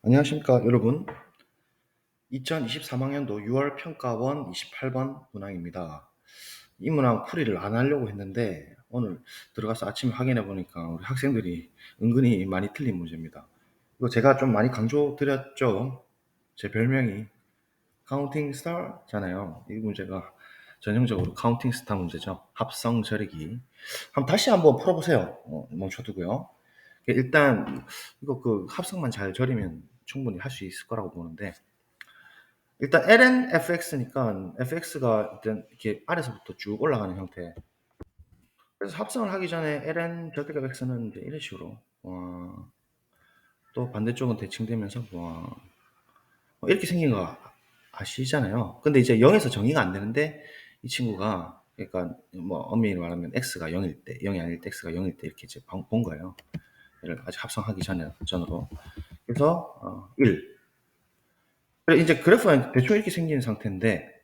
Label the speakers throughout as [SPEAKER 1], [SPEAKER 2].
[SPEAKER 1] 안녕하십니까 여러분. 2023학년도 6월 평가원 28번 문항입니다. 이 문항 풀이를 안 하려고 했는데 오늘 들어가서 아침에 확인해 보니까 우리 학생들이 은근히 많이 틀린 문제입니다. 이거 제가 좀 많이 강조 드렸죠. 제 별명이 카운팅 스타잖아요. 이 문제가 전형적으로 카운팅 스타 문제죠. 합성 절이기. 다시 한번 풀어보세요. 멈춰두고요. 일단 이거 그 합성만 잘 절이면 충분히 할 수 있을 거라고 보는데, 일단 ln fx가 일단 이렇게 아래서부터 쭉 올라가는 형태. 그래서 합성을 하기 전에 ln 절대값 x는 이제 이런 식으로 또 반대쪽은 대칭되면서 이렇게 생긴 거 아시잖아요. 근데 이제 0에서 정의가 안 되는데 이 친구가, 그러니까 뭐 엄밀히 말하면 x가 0일 때, 0이 아닐 때 x가 0일 때 이렇게 이제 본 거예요. 얘를 아직 합성하기 전으로. 그래서 1. 그래 이제 그래프가 대충 이렇게 생긴 상태인데,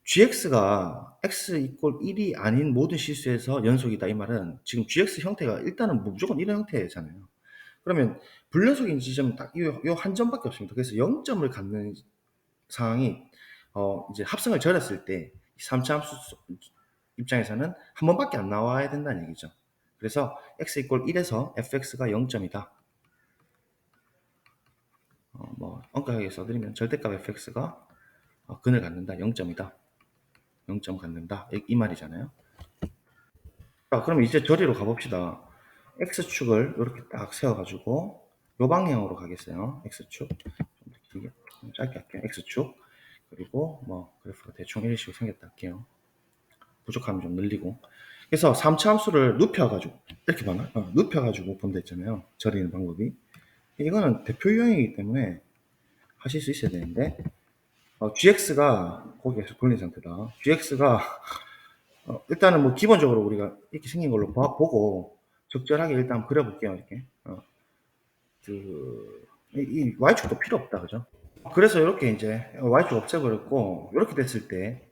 [SPEAKER 1] gx가 x 이퀄 1이 아닌 모든 실수에서 연속이다 이 말은 지금 gx 형태가 일단은 뭐 무조건 이런 형태잖아요. 그러면 불연속인 지점은 딱 이 한 점밖에 없습니다. 그래서 0점을 갖는 상황이 이제 합성을 절였을 때 3차 함수 입장에서는 한 번밖에 안 나와야 된다는 얘기죠. 그래서 x 이퀄 1에서 fx가 0점이다. 뭐 엄격하게 써드리면 절대값 fx가 근을 갖는다, 0점이다, 0점 갖는다 이 말이잖아요. 자, 그럼 이제 저리로 가봅시다. x축을 이렇게 딱 세워가지고 요 방향으로 가겠어요. x축 좀 길게, 좀 짧게 할게요. x축. 그리고 뭐 그래프가 대충 이런 식으로 생겼다 할게요. 부족하면 좀 늘리고. 그래서 3차 함수를 눕혀가지고 이렇게 봐나? 눕혀가지고 본다 했잖아요. 저리는 방법이. 이거는 대표 유형이기 때문에 하실 수 있어야 되는데, gx가 거기에서 돌린 상태다. gx가 일단은 뭐 기본적으로 우리가 이렇게 생긴 걸로 보고 적절하게 일단 그려볼게요. 이렇게 이 y축도 필요 없다, 그죠? 그래서 이렇게 이제 y축 없애버렸고, 이렇게 됐을 때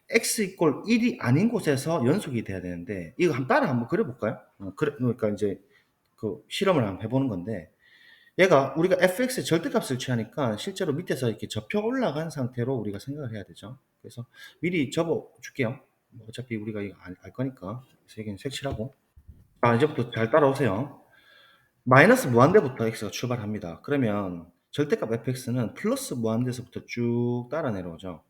[SPEAKER 1] x 이퀄 1이 아닌 곳에서 연속이 돼야 되는데, 이거 따라 한번 그려볼까요? 그러니까 이제 그 실험을 한번 해보는 건데, 얘가 우리가 fx의 절대값을 취하니까 실제로 밑에서 이렇게 접혀 올라간 상태로 우리가 생각을 해야 되죠. 그래서 미리 접어 줄게요. 뭐 어차피 우리가 이거 알 거니까. 그래서 여기는 색칠하고. 이제부터 잘 따라오세요. 마이너스 무한대부터 x가 출발합니다. 그러면 절대값 fx는 플러스 무한대에서부터 쭉 따라 내려오죠.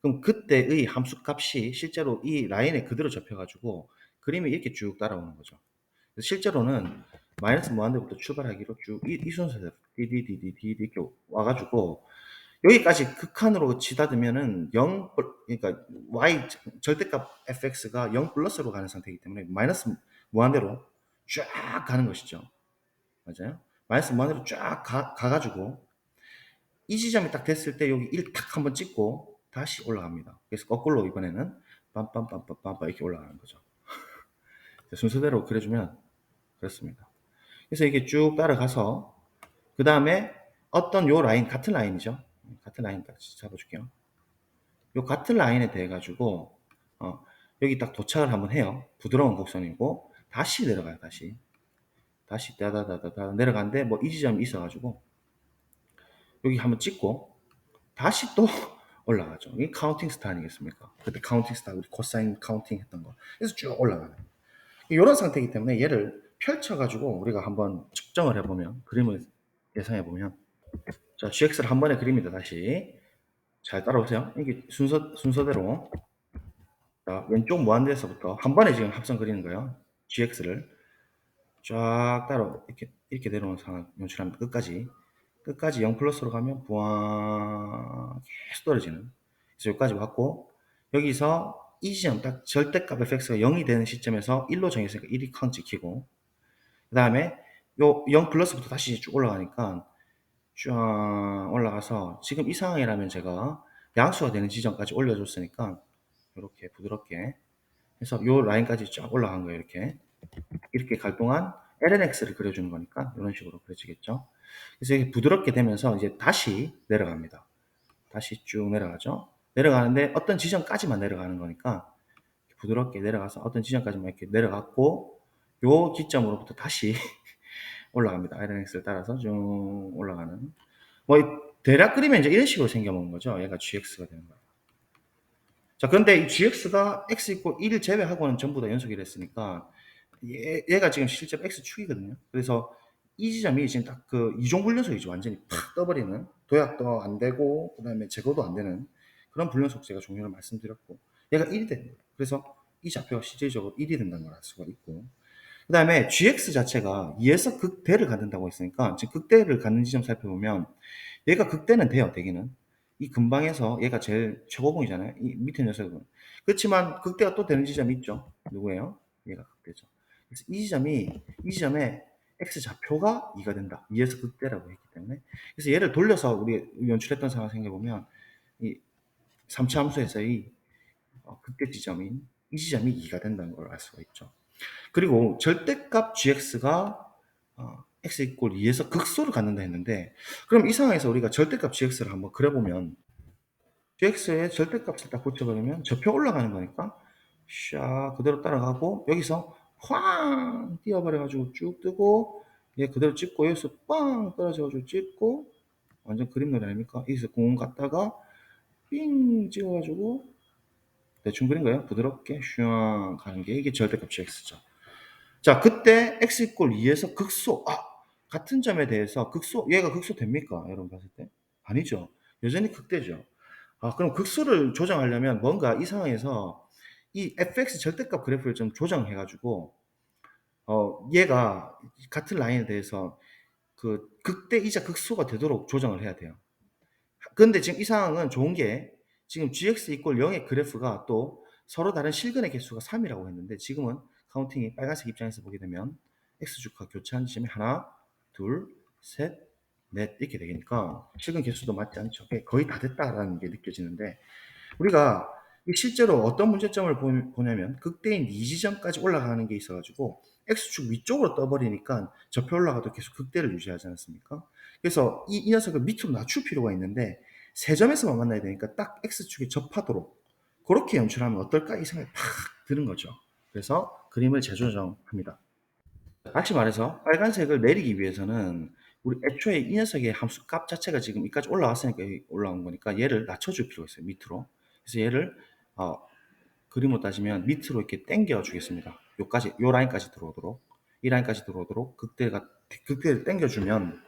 [SPEAKER 1] 그럼 그때의 함수 값이 실제로 이 라인에 그대로 접혀가지고 그림이 이렇게 쭉 따라오는 거죠. 실제로는 마이너스 무한대부터 출발하기로 쭉 이 순서대로 DDDD 이렇게 와가지고 여기까지 극한으로 치닫으면은 0, 그러니까 y 절대값 fx가 0 플러스로 가는 상태이기 때문에 마이너스 무한대로 쫙 가는 것이죠. 맞아요? 마이너스 무한대로 쫙 가가지고 이 지점이 딱 됐을 때 여기 1 탁 한번 찍고 다시 올라갑니다. 그래서 거꾸로 이번에는 빰빰빰빰빰 이렇게 올라가는 거죠. 순서대로 그려주면 그렇습니다. 그래서 이게 쭉 따라가서 그 다음에 어떤 요 라인, 같은 라인이죠. 같은 라인 딱 잡아줄게요. 요 같은 라인에 대해 가지고 여기 딱 도착을 한번 해요. 부드러운 곡선이고 다시 내려가요. 다시 다다다다다 내려가는데 뭐 이 지점이 있어가지고 여기 한번 찍고 다시 또 올라가죠. 이게 카운팅 스타 아니겠습니까? 그때 카운팅 스타, 우리 코사인 카운팅 했던 거. 그래서 쭉 올라가요. 이런 상태이기 때문에 얘를 펼쳐가지고 우리가 한번 측정을 해보면, 그림을 예상해보면, 자, gx를 한 번에 그립니다. 다시. 잘 따라오세요. 이게 순서대로. 자, 왼쪽 무한대에서부터 한 번에 지금 합성 그리는 거예요. gx를. 쫙 따라 이렇게 내려오는 상황 연출합니다. 끝까지 0 플러스로 가면 부황 계속 떨어지는. 그래서 여기까지 왔고, 여기서 이 지점 딱 절대값 fx가 0이 되는 시점에서 1로 정했으니까 1이 카운트 지키고, 그 다음에 요 0 플러스부터 다시 쭉 올라가니까 쫙 올라가서 지금 이 상황이라면 제가 양수가 되는 지점까지 올려줬으니까 이렇게 부드럽게 해서 요 라인까지 쫙 올라간 거예요. 이렇게 갈 동안 lnx를 그려주는 거니까 이런 식으로 그려지겠죠. 그래서 이게 부드럽게 되면서 이제 다시 내려갑니다. 다시 쭉 내려가죠. 내려가는데 어떤 지점까지만 내려가는 거니까 부드럽게 내려가서 어떤 지점까지만 이렇게 내려갔고, 요 지점으로부터 다시 올라갑니다. lnx를 따라서 쭉 올라가는. 뭐 대략 그리면 이제 이런 식으로 생겨먹는 거죠. 얘가 gx가 되는 거예요. 자, 그런데 이 gx가 x 이퀄 1을 제외하고는 전부 다 연속이 됐으니까 얘가 지금 실제로 x축이거든요. 그래서 이 지점이 지금 딱 그 이종불연속이죠. 완전히 팍 떠버리는, 도약도 안 되고 그 다음에 제거도 안 되는 그런 불연속 제가 종류를 말씀드렸고, 얘가 1이 되는 거예요. 그래서 이 좌표가 실질적으로 1이 된다는 걸 알 수가 있고, 그 다음에 gx 자체가 2에서 극대를 갖는다고 했으니까 지금 극대를 갖는 지점 살펴보면 얘가 극대는 돼요. 대기는 이 근방에서 얘가 제일 최고봉이잖아요. 이 밑에 녀석은. 그렇지만 극대가 또 되는 지점이 있죠. 누구예요? 얘가 극대죠. 그래서 이 지점에 x 좌표가 2가 된다. 2에서 극대라고 했기 때문에. 그래서 얘를 돌려서 우리 연출했던 상황 생각해보면 이 3차 함수에서의 극대 지점인 이 지점이 2가 된다는 걸 알 수가 있죠. 그리고 절대값 gx가 x 이퀄 2에서 극소를 갖는다 했는데, 그럼 이 상황에서 우리가 절대값 gx를 한번 그려보면 gx의 절대값을 딱 붙여버리면 저표 올라가는 거니까 샤 그대로 따라가고, 여기서 확 뛰어버려가지고 쭉 뜨고, 얘 그대로 찍고 여기서 빵 떨어져가지고 찍고, 완전 그림 놀이 아닙니까? 여기서 공 갔다가 삥 찍어가지고 대충 그린 거예요. 부드럽게 슈앙 가는 게 이게 절대값 gx죠. 자, 그때 x 이퀄 2에서 극소, 같은 점에 대해서 극소, 얘가 극소 됩니까? 여러분 봤을 때? 아니죠. 여전히 극대죠. 그럼 극소를 조정하려면 뭔가 이 상황에서 이 fx 절대값 그래프를 좀 조정해가지고, 얘가 같은 라인에 대해서 그 극대이자 극소가 되도록 조정을 해야 돼요. 근데 지금 이 상황은 좋은 게, 지금 gx 이퀄 0의 그래프가 또 서로 다른 실근의 개수가 3이라고 했는데, 지금은 카운팅이 빨간색 입장에서 보게 되면 x축과 교차한 지점이 하나, 둘, 셋, 넷 이렇게 되니까 실근 개수도 맞지 않죠. 거의 다 됐다라는 게 느껴지는데, 우리가 실제로 어떤 문제점을 보냐면 극대인 이 지점까지 올라가는 게 있어가지고 x축 위쪽으로 떠버리니까 접혀 올라가도 계속 극대를 유지하지 않습니까? 그래서 이 녀석을 밑으로 낮출 필요가 있는데 세 점에서만 만나야 되니까 딱 x축에 접하도록 그렇게 연출하면 어떨까 이 생각이 팍 드는 거죠. 그래서 그림을 재조정합니다. 다시 말해서 빨간색을 내리기 위해서는 우리 애초에 이 녀석의 함수 값 자체가 지금 여기까지 올라왔으니까 올라온 거니까 얘를 낮춰줄 필요가 있어요. 밑으로. 그래서 얘를 어, 그림으로 따지면 밑으로 이렇게 당겨 주겠습니다. 요까지, 요 라인까지 들어오도록, 이 라인까지 들어오도록 극대를 당겨 주면,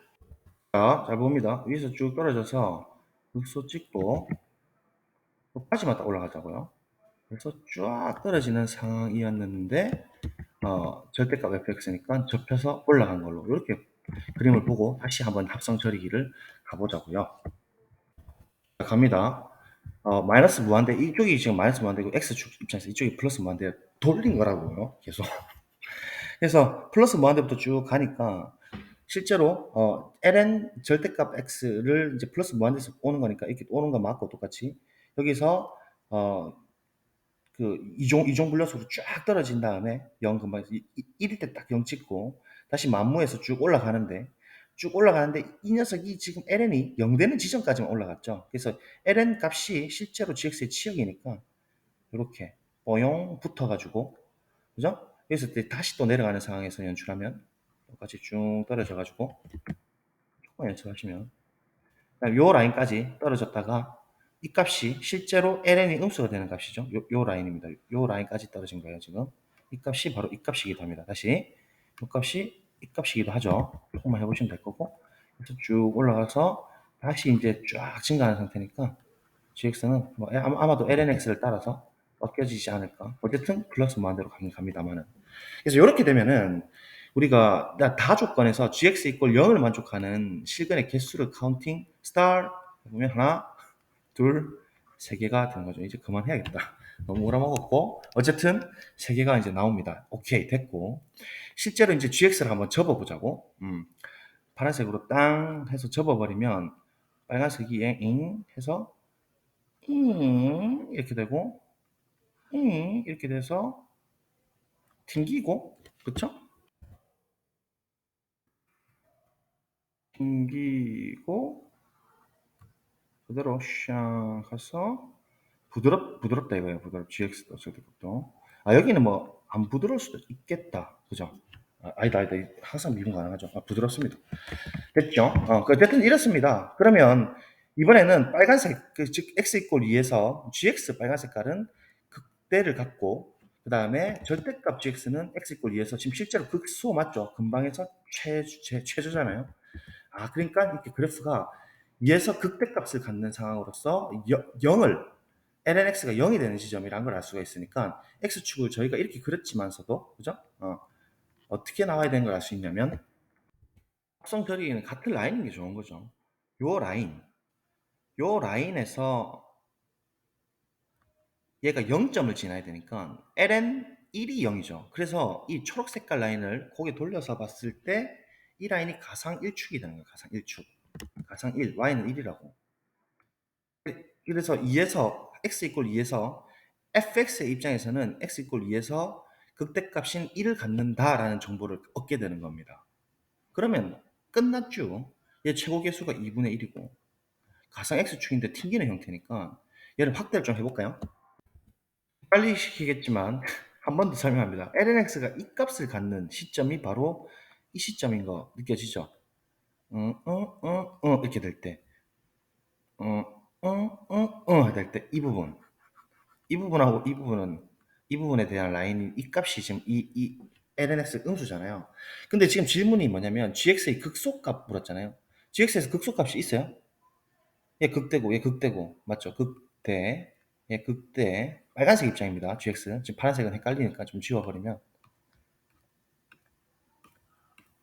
[SPEAKER 1] 잘 봅니다. 위에서 쭉 떨어져서 극소 찍고 여기까지만 딱 올라가자고요. 그래서 쫙 떨어지는 상황이었는데 절대값 fx니까 접혀서 올라간 걸로 이렇게 그림을 보고 다시 한번 합성 처리기를 가보자고요. 자, 갑니다. 마이너스 무한대, 이쪽이 지금 마이너스 무한대고 x축 입장에서 이쪽이 플러스 무한대 돌린 거라고요. 계속. 그래서 플러스 무한대부터 쭉 가니까 실제로 ln 절대값 x를 이제 플러스 무한대에서 오는 거니까 이렇게 오는 거 맞고 똑같이 여기서 그 이종 분류수로 쫙 떨어진 다음에 0 근방에서 1일 때 딱 0 찍고 다시 만무에서 쭉 올라가는데 이 녀석이 지금 ln이 0 되는 지점까지만 올라갔죠. 그래서 ln 값이 실제로 gx의 치역이니까 이렇게 뽀용 붙어가지고, 그죠? 그래서 다시 또 내려가는 상황에서 연출하면 똑같이 쭉 떨어져가지고 조금 연출하시면 요 라인까지 떨어졌다가 이 값이 실제로 ln이 음수가 되는 값이죠. 요 라인입니다. 요 라인까지 떨어진 거예요, 지금. 이 값이 바로 이 값이기도 합니다. 다시. 요 값이 이 값이기도 하죠. 조금만 해보시면 될 거고. 그래서 쭉 올라가서 다시 이제 쫙 증가하는 상태니까 gx는 뭐 아마도 lnx를 따라서 꺾여지지 않을까. 어쨌든 플러스 무한대로 갑니다만은. 그래서 이렇게 되면은 우리가 다 조건에서 gx 이퀄 0을 만족하는 실근의 개수를 카운팅 스타트 보면 하나, 둘, 세 개가 되는 거죠. 이제 그만해야겠다. 너무 오라먹었고 어쨌든 세 개가 이제 나옵니다. 오케이 됐고, 실제로 이제 gx를 한번 접어보자고. 파란색으로 땅 해서 접어버리면 빨간색이 잉 해서 이렇게 되고 이렇게 돼서 튕기고, 그쵸? 튕기고 그대로 샹 가서 부드럽다 이거예요. GX도 저도. 여기는 뭐 안 부드러울 수도 있겠다, 그죠? 아니다, 아니다. 항상 미분 가능하죠. 부드럽습니다. 됐죠? 어쨌든 이렇습니다. 그러면 이번에는 빨간색, 즉 x 이꼴 2에서 gx 빨간 색깔은 극대를 갖고 그 다음에 절대값 gx는 x 이꼴 2에서 지금 실제로 극소 맞죠? 근방에서 최저잖아요. 그러니까 이렇게 그래프가 2에서 극대값을 갖는 상황으로서 0을 lnx가 0이 되는 지점이라는 걸 알 수가 있으니까 x축을 저희가 이렇게 그렸지만서도 그죠? 어떻게 나와야 되는 걸 알 수 있냐면 합성 그리기는 같은 라인인 게 좋은 거죠. 요 라인에서 얘가 0점을 지나야 되니까 ln 1이 0이죠. 그래서 이 초록 색깔 라인을 고개 돌려서 봤을 때 이 라인이 가상 1축이 되는 거예요. 가상 1축. 가상 1, y는 1이라고. 그래서 2에서 x 이꼴 2에서 fx의 입장에서는 x 이꼴 2에서 극대값인 1을 갖는다라는 정보를 얻게 되는 겁니다. 그러면 끝났죠. 얘 최고 계수가 2분의 1이고 가상 x축인데 튕기는 형태니까 얘를 확대를 좀 해볼까요? 빨리 시키겠지만 한 번 더 설명합니다. lnx가 이 값을 갖는 시점이 바로 이 시점인 거 느껴지죠? 이렇게 될 때, 될 때 이 부분, 이 부분하고 이 부분은 이 부분에 대한 라인이 이 값이 지금 이 lnx 음수잖아요. 근데 지금 질문이 뭐냐면 gx의 극소값 물었잖아요. gx에서 극소값이 있어요? 얘 극대고, 얘 극대고, 맞죠? 극대, 얘 극대, 빨간색 입장입니다. gx. 지금 파란색은 헷갈리니까 좀 지워버리면.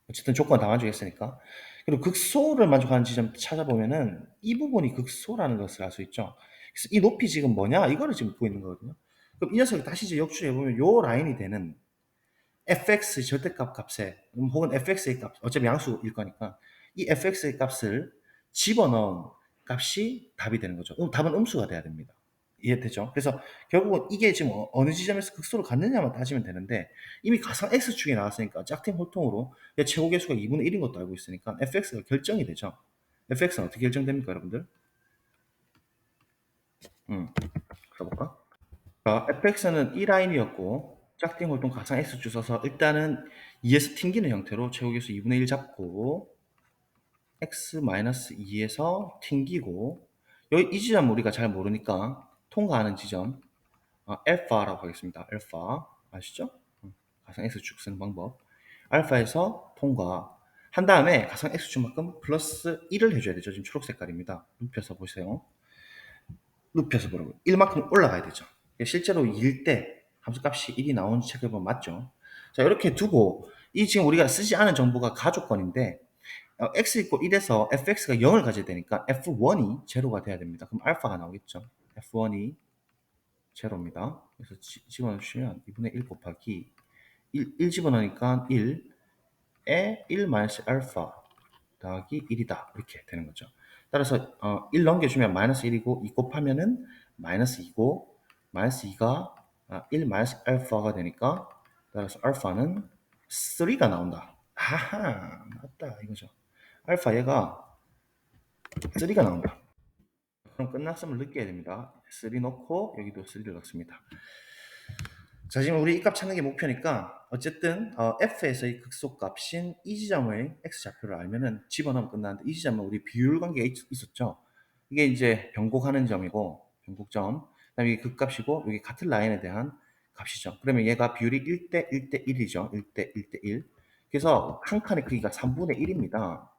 [SPEAKER 1] 어쨌든 조건 다 만족했으니까. 그리고 극소를 만족하는 지점 찾아보면은 이 부분이 극소라는 것을 알 수 있죠. 그래서 이 높이 지금 뭐냐? 이거를 지금 묻고 있는 거거든요. 그럼 이 녀석을 다시 이제 역추해보면 요 라인이 되는 fx 절대값 값에, 혹은 fx의 값, 어차피 양수일 거니까 이 fx의 값을 집어넣은 값이 답이 되는 거죠. 답은 음수가 돼야 됩니다. 이해되죠? 그래서 결국은 이게 지금 어느 지점에서 극소를 갖느냐만 따지면 되는데 이미 가상 x축이 나왔으니까 짝퉁 홀통으로 최고 계수가 2분의 1인 것도 알고 있으니까 fx가 결정이 되죠. fx는 어떻게 결정됩니까, 여러분들? 써볼까? fx는 이 라인이었고 짝퉁 홀통 가상 x축 써서 일단은 2에서 튕기는 형태로 최고 계수 2분의 1 잡고 x-2에서 튕기고 여기 이 지점 우리가 잘 모르니까 통과하는 지점 알파라고 하겠습니다. 알파 아시죠? 가상 x축 쓰는 방법. 알파에서 통과 한 다음에 가상 x축만큼 플러스 1을 해줘야 되죠. 지금 초록 색깔입니다. 눕혀서 보세요. 눕혀서 보라고 1만큼 올라가야 되죠. 실제로 2일 때 함수값이 1이 나오는 책을 보면 맞죠. 자, 이렇게 두고 이 지금 우리가 쓰지 않은 정보가 가족권인데 x 이꼴 1에서 fx가 0을 가져야 되니까 f1이 제로가 돼야 됩니다. 그럼 알파가 나오겠죠. f1이 제로입니다. 그래서 집어넣으시면 2분의 1 곱하기 1 집어넣으니까 1에 1 마이너스 알파 더하기 1이다. 이렇게 되는 거죠. 따라서 1 넘겨주면 마이너스 1이고 2 곱하면은 마이너스 2고 마이너스 2가 1 마이너스 알파가 되니까 따라서 알파는 3가 나온다. 하하 맞다 이거죠. 알파 얘가 3가 나온다. 그럼 끝났음을 느껴야 됩니다. 3 넣고 여기도 3를 넣습니다. 자, 지금 우리 이 값 찾는 게 목표니까 어쨌든 f에서의 극소값인 이 지점의 x좌표를 알면은 집어넣으면 끝나는데 이 지점은 우리 비율 관계가 있었죠. 이게 이제 변곡하는 점이고 변곡점 그다음에 이게 극값이고 여기 같은 라인에 대한 값이죠. 그러면 얘가 비율이 1대 1대 1이죠. 1대 1대 1. 그래서 한 칸의 크기가 3분의 1입니다.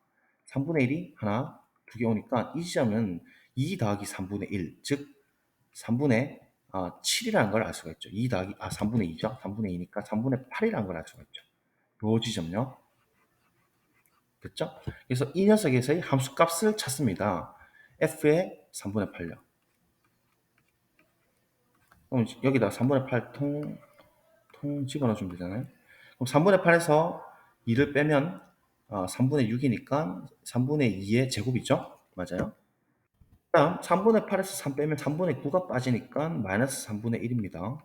[SPEAKER 1] 3분의 1이 하나, 두 개 오니까 이 지점은 2 더하기 3분의 1, 즉 3분의 7이라는 걸 알 수가 있죠. 2 더하기 3분의 2죠. 3분의 2니까 3분의 8이라는 걸 알 수가 있죠. 요 지점요. 됐죠? 그래서 이 녀석에서의 함수값을 찾습니다. f의 3분의 8요. 그럼 여기다 3분의 8 통 집어넣어주면 되잖아요. 그럼 3분의 8에서 2를 빼면 3분의 6이니까 3분의 2의 제곱이죠. 맞아요. 다음 3분의 8에서 3 빼면 3분의 9가 빠지니까 마이너스 3분의 1입니다.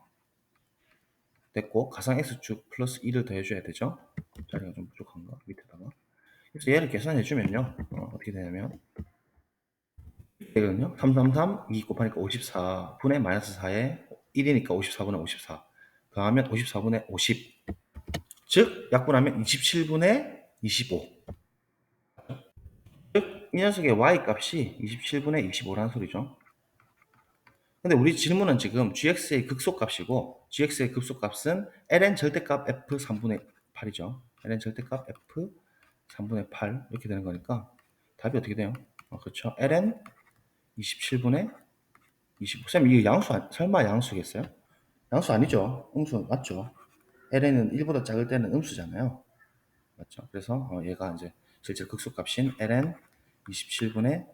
[SPEAKER 1] 됐고 가상 x축 플러스 2를 더해줘야 되죠. 자리가 좀 부족한가? 밑에다가. 그래서 얘를 계산해주면요. 어떻게 되냐면 되거든요. 333, 2 곱하니까 54분의 마이너스 4에 1이니까 54분의 54 더하면 54분의 50 즉 약분하면 27분의 25. 즉 이 녀석의 y 값이 27분의 25라는 소리죠. 근데 우리 질문은 지금 gx의 극소값이고 gx의 극소값은 ln 절대값 f 3분의 8이죠. ln 절대값 f 3분의 8 이렇게 되는 거니까 답이 어떻게 돼요? 그렇죠. ln 27분의 25. 쌤 이게 양수 설마 양수겠어요? 양수 아니죠. 음수 맞죠. ln은 1보다 작을 때는 음수잖아요. 맞죠. 그래서 얘가 이제 실제 극소값인 ln 27분의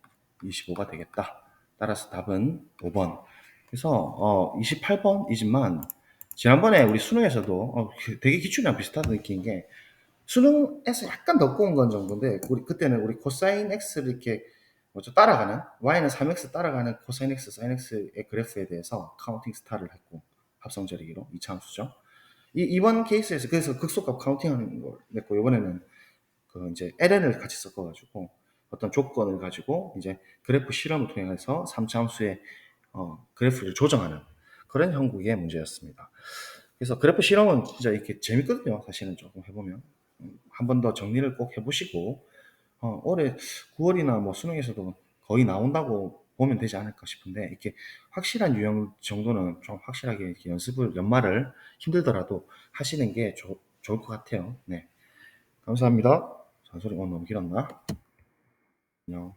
[SPEAKER 1] 25가 되겠다. 따라서 답은 5번. 그래서 28번이지만 지난번에 우리 수능에서도 되게 기출이랑 비슷한 느낀 게 수능에서 약간 더 꼬운 건 정도인데 우리 그때는 우리 코사인 x를 이렇게 뭐죠 따라가는 y는 3x 따라가는 코사인 x, 사인 x의 그래프에 대해서 카운팅 스타를 했고 합성절이기로 이차함수죠. 이번 케이스에서 그래서 극소값 카운팅하는 걸 냈고 이번에는 그 이제 ln을 같이 섞어가지고 어떤 조건을 가지고 이제 그래프 실험을 통해서 3차 함수의 그래프를 조정하는 그런 형국의 문제였습니다. 그래서 그래프 실험은 진짜 이렇게 재밌거든요. 사실은 조금 해보면 한 번 더 정리를 꼭 해보시고 올해 9월이나 뭐 수능에서도 거의 나온다고 보면 되지 않을까 싶은데 이렇게 확실한 유형 정도는 좀 확실하게 이렇게 연습을 연말을 힘들더라도 하시는 게 좋을 것 같아요. 네, 감사합니다. 잔소리 오늘 너무 길었나? 안녕.